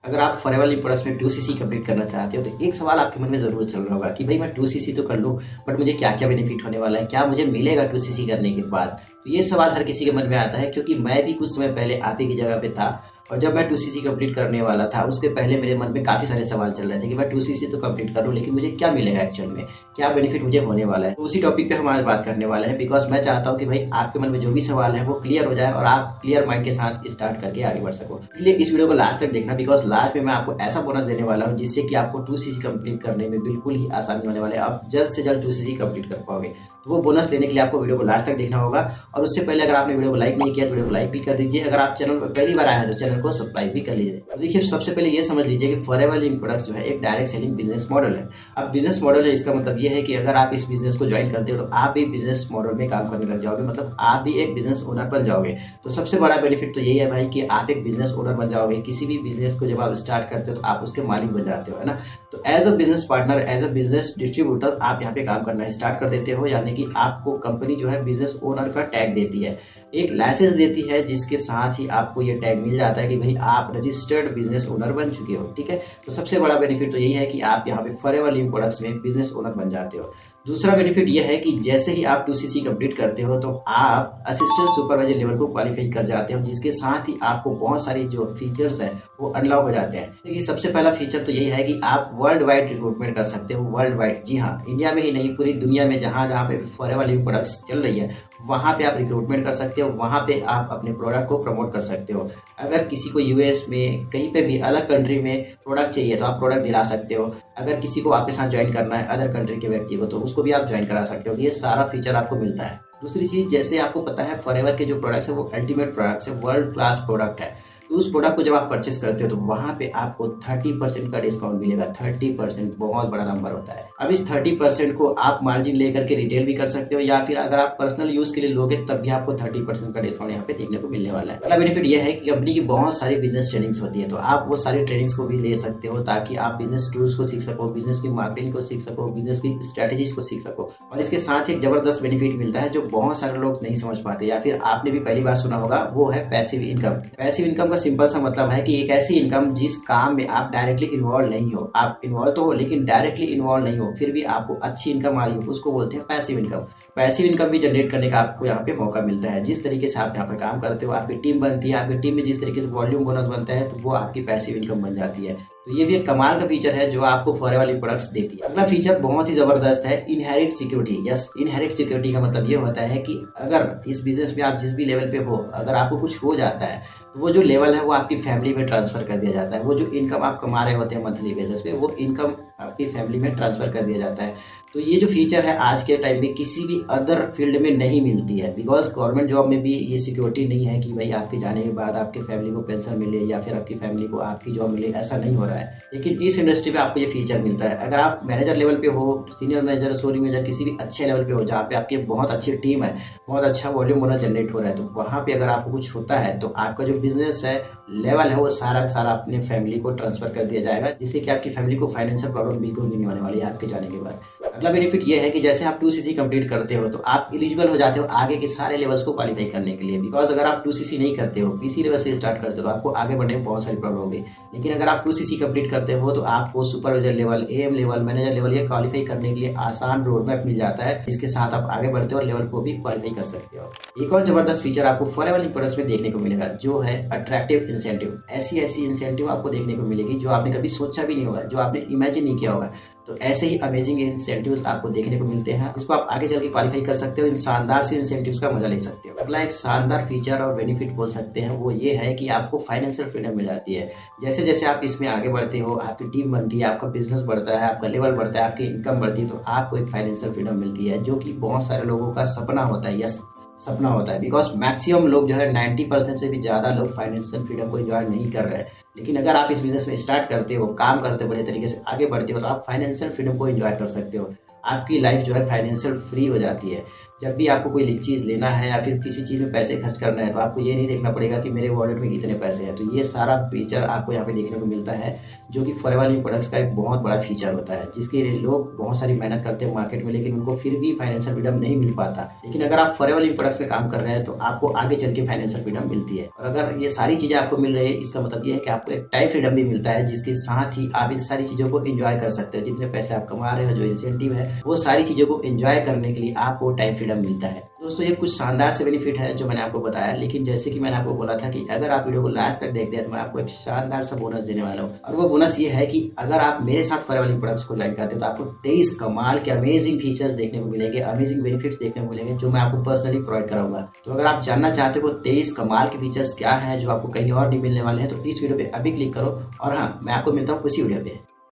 अगर आप forever leaf products में 2cc कंप्लीट करना चाहते हो तो एक सवाल आपके मन में ज़रूर चल रहा होगा कि भाई मैं 2cc तो कर लूँ, बट मुझे क्या क्या बेनिफिट होने वाला है, क्या मुझे मिलेगा 2cc करने के बाद। तो ये सवाल हर किसी के मन में आता है, क्योंकि मैं भी कुछ समय पहले आप ही की जगह पे था और जब मैं 2cc कंप्लीट करने वाला था उसके पहले मेरे मन में काफ़ी सारे सवाल चल रहे थे कि मैं 2cc तो कंप्लीट करूँ, लेकिन मुझे क्या मिलेगा एक्चुअल में, क्या बेनिफिट मुझे होने वाला है। तो उसी टॉपिक पे हम आज बात करने वाले हैं, बिकॉज मैं चाहता हूँ कि भाई आपके मन में जो भी सवाल है वो क्लियर हो जाए और आप क्लियर माइंड के साथ स्टार्ट करके आगे बढ़ सको। इसलिए इस वीडियो को लास्ट तक देखना, बिकॉज लास्ट में मैं आपको ऐसा बोनस देने वाला हूँ जिससे कि आपको 2cc कंप्लीट करने में बिल्कुल ही आसानी होने वाले है। आप जल्द से जल्द 2cc कंप्लीट कर पाओगे। तो वो बोनस लेने के लिए आपको वीडियो को लास्ट तक देखना होगा। और उससे पहले अगर आपने वीडियो को लाइक नहीं किया तो वीडियो को लाइक भी कर दीजिए। अगर आप चैनल पर पहली बार आए हैं तो चैनल को सब्सक्राइब भी कर लीजिए। तो देखिए, सबसे पहले ये समझ लीजिए कि फॉरएवर लीफ प्रोडक्ट्स जो है एक डायरेक्ट सेलिंग बिजनेस मॉडल है। अब बिजनेस मॉडल है, इसका मतलब ये है कि अगर आप इस बिजनेस को ज्वाइन करते हो तो आप भी बिजनेस मॉडल में काम करने लग जाओगे, मतलब आप भी एक बिजनेस ओनर बन जाओगे। तो सबसे बड़ा बेनिफिट तो यही है भाई कि आप एक बिजनेस ओनर बन जाओगे। किसी भी बिजनेस को जब आप स्टार्ट करते हो तो आप उसके मालिक बन जाते हो, है ना। तो as a business partner, as a business distributor आप यहाँ पे काम करना स्टार्ट कर देते हो, यानी कि आपको कंपनी जो है बिजनेस ओनर का टैग देती है, एक लाइसेंस देती है, जिसके साथ ही आपको ये टैग मिल जाता है कि भाई आप रजिस्टर्ड बिजनेस ओनर बन चुके हो। ठीक है, तो सबसे बड़ा बेनिफिट तो यही है कि आप यहाँ पे फॉरएवर लीफ प्रोडक्ट्स में बिजनेस ओनर बन जाते हो। दूसरा बेनिफिट यह है कि जैसे ही आप 2cc कंप्लीट करते हो तो आप असिस्टेंट सुपरवाइजर लेवल को क्वालिफाई कर जाते हो, जिसके साथ ही आपको बहुत सारी जो फीचर्स हैं वो अनलॉक हो जाते हैं। देखिए, सबसे पहला फीचर तो यही है कि आप वर्ल्ड वाइड रिक्रूटमेंट कर सकते हो। वर्ल्ड वाइड, जी हाँ, इंडिया में ही नहीं, पूरी दुनिया में जहाँ जहाँ पे फॉरएवर लीफ प्रोडक्ट्स चल रही है वहाँ पे आप रिक्रूटमेंट कर सकते हो, वहाँ पे आप अपने प्रोडक्ट को प्रमोट कर सकते हो। अगर किसी को यूएस में, कहीं पे भी अलग कंट्री में प्रोडक्ट चाहिए तो आप प्रोडक्ट दिला सकते हो। अगर किसी को आपके साथ ज्वाइन करना है अदर कंट्री के व्यक्ति को, तो उसको भी आप ज्वाइन करा सकते हो। ये सारा फीचर आपको मिलता है। दूसरी चीज़, जैसे आपको पता है फॉरएवर के जो प्रोडक्ट्स है वो अल्टीमेट प्रोडक्ट्स है, वर्ल्ड क्लास प्रोडक्ट है। तो उस प्रोडक्ट को जब आप परचेस करते हो तो वहाँ पे आपको 30% का डिस्काउंट मिलेगा। 30% बहुत बड़ा नंबर होता है। अब इस 30% को आप मार्जिन लेकर के रिटेल भी कर सकते हो, या फिर अगर आप पर्सनल यूज के लिए लोगे तब भी आपको 30% का डिस्काउंट यहाँ पे देखने को मिलने वाला है। अगला बेनिफिट यह है कि कंपनी की बहुत सारी बिजनेस ट्रेनिंग्स होती है, तो आप वो सारी ट्रेनिंग्स को भी ले सकते हो ताकि आप बिजनेस टूल्स को सीख सको, बिजनेस की मार्केटिंग को सीख सको, बिजनेस की स्ट्रेटेजीज को सीख सको। और इसके साथ एक जबरदस्त बेनिफिट मिलता है जो बहुत सारे लोग नहीं समझ पाते, या फिर आपने भी पहली बार सुना होगा, वो है पैसिव इनकम। पैसिव इनकम का सिंपल सा मतलब है कि एक ऐसी इनकम जिस काम में आप डायरेक्टली इन्वॉल्व नहीं हो, आप इन्वॉल्व तो हो लेकिन डायरेक्टली इन्वॉल्व नहीं हो, फिर भी आपको अच्छी इनकम आ रही हो, उसको बोलते हैं पैसिव इनकम। पैसिव इनकम भी जनरेट करने का आपको यहाँ पे मौका मिलता है। जिस तरीके से आप यहाँ पे काम करते हो, आपकी टीम बनती है, आपकी टीम में जिस तरीके से वॉल्यूम बोनस बनता है तो वो आपकी पैसिव इनकम बन जाती है। तो ये भी एक कमाल का फीचर है जो आपको फॉरएवर लीफ प्रोडक्ट्स देती है। अगला फीचर बहुत ही जबरदस्त है, inherit security. Yes, inherit security का मतलब ये होता है कि अगर इस बिजनेस में आप जिस भी लेवल पे हो, अगर आपको कुछ हो जाता है तो वो जो लेवल है वो आपकी फैमिली में ट्रांसफर कर दिया जाता है। वो जो इनकम आप कमा रहे होते हैं मंथली बेसिस पे, वो इनकम आपकी फैमिली में ट्रांसफर कर दिया जाता है। तो ये जो फीचर है आज के टाइम में किसी भी अदर फील्ड में नहीं मिलती है, बिकॉज गवर्नमेंट जॉब में भी ये सिक्योरिटी नहीं है कि भाई आपके जाने के बाद आपके फैमिली को पेंशन मिले या फिर आपकी फैमिली को आपकी जॉब मिले, ऐसा नहीं हो रहा है। लेकिन इस इंडस्ट्री में आपको ये फीचर मिलता है। अगर आप मैनेजर लेवल पे हो, सीनियर मैनेजर, स्टोरी मैनेजर, किसी भी अच्छे लेवल पे हो जहाँ पे आपकी बहुत अच्छी टीम है, बहुत अच्छा वॉल्यूम बोनस जनरेट हो रहा है, तो वहाँ पे अगर आपको कुछ होता है तो आपका जो बिजनेस है, लेवल है, वो सारा का सारा अपने फैमिली को ट्रांसफर कर दिया जाएगा, जिससे कि आपकी फैमिली को फाइनेंशियल प्रॉब्लम बिल्कुल नहीं होने वाली है आपके जाने के बाद। अगला बेनिफिट ये है कि जैसे आप 2cc कंप्लीट करते हो तो आप एलिजिबल हो जाते हो आगे के सारे लेवल्स को क्वालिफाई करने के लिए। बिकॉज अगर आप 2cc नहीं करते हो, पीसी लेवल से स्टार्ट करते हो, तो आपको आगे बढ़ने में बहुत सारी प्रॉब्लम होगी। लेकिन अगर आप 2cc कंप्लीट करते हो तो आपको supervisor level, am level, manager level ये क्वालिफाई करने के लिए आसान रोड मैप मिल जाता है, जिसके साथ आप आगे बढ़ते हो और लेवल को भी क्वालिफाई कर सकते हो। एक और जबरदस्त फीचर आपको फॉरएवर लीफ प्रोडक्ट्स में देखने को मिलेगा जो है अट्रैक्टिव इंसेंटिव। ऐसी इंसेंटिव आपको देखने को मिलेगी जो आपने कभी सोचा भी नहीं होगा, जो आपने इमेजिन नहीं किया होगा। तो ऐसे ही अमेजिंग इंसेंटिव्स आपको देखने को मिलते हैं, जिसको आप आगे चल के क्वालिफाई कर सकते हो। इन शानदार से इंसेंटिव्स का मजा ले सकते हो। अगला एक शानदार फीचर और बेनिफिट बोल सकते हैं, वो ये है कि आपको फाइनेंशियल फ्रीडम मिल जाती है। जैसे जैसे आप इसमें आगे बढ़ते हो, आपकी टीम बनती है, आपका बिजनेस बढ़ता है, आपका लेवल बढ़ता है, आपकी इनकम बढ़ती है, तो आपको एक फाइनेंशियल फ्रीडम मिलती है, जो कि बहुत सारे लोगों का सपना होता है। यस, सपना होता है, बिकॉज मैक्सिमम लोग जो है 90% से भी ज़्यादा लोग फाइनेंशियल फ्रीडम को एंजॉय नहीं कर रहे हैं। लेकिन अगर आप इस बिजनेस में स्टार्ट करते हो, काम करते हो, बड़े तरीके से आगे बढ़ते हो, तो आप फाइनेंशियल फ्रीडम को एंजॉय कर सकते हो। आपकी लाइफ जो है फाइनेंशियल फ्री हो जाती है। जब भी आपको कोई चीज़ लेना है या फिर किसी चीज़ में पैसे खर्च करना है तो आपको ये नहीं देखना पड़ेगा कि मेरे वॉलेट में कितने पैसे हैं। तो ये सारा फीचर आपको यहाँ पे देखने को मिलता है, जो कि फॉरएवर लीफ प्रोडक्ट्स का एक बहुत बड़ा फीचर होता है, जिसके लिए लोग बहुत सारी मेहनत करते हैं मार्केट में, लेकिन उनको फिर भी फाइनेंशियल फ्रीडम नहीं मिल पाता। लेकिन अगर आप फॉरएवर लीफ प्रोडक्ट्स में काम कर रहे हैं तो आपको आगे चल के फाइनेंशियल फ्रीडम मिलती है। और अगर ये सारी चीज़ें आपको मिल रही है, इसका मतलब ये है कि आपको एक टाइम फ्रीडम भी मिलता है, जिसके साथ ही आप इन सारी चीज़ों को एंजॉय कर सकते हो। जितने पैसे आप कमा रहे हो, जो इंसेंटिव है, वो सारी चीज़ों को एंजॉय करने के लिए आपको टाइम फ्रीडम मिलता है। दोस्तों ये कुछ शानदार से बेनिफिट है जो मैंने आपको बताया, लेकिन जैसे कि मैंने आपको बोला था कि अगर आप वीडियो को लास्ट तक देखते हैं तो मैं आपको एक शानदार सा बोनस देने वाला हूँ। और वो बोनस ये है कि अगर आप मेरे साथ फॉरएवर लीफ प्रोडक्ट्स को ज्वाइन करते हो तो आपको 23 कमाल के अमेजिंग फीचर्स देखने को मिलेंगे, अमेजिंग बेनिफिट्स देखने को मिलेंगे, जो मैं आपको पर्सनली प्रोवाइड कराऊंगा। तो अगर आप जानना चाहते हो 23 कमाल के फीचर्स क्या है जो आपको कहीं और नहीं मिलने वाले हैं, तो इस वीडियो पे अभी क्लिक करो। और हाँ, मैं आपको मिलता हूँ उसी वीडियो पे।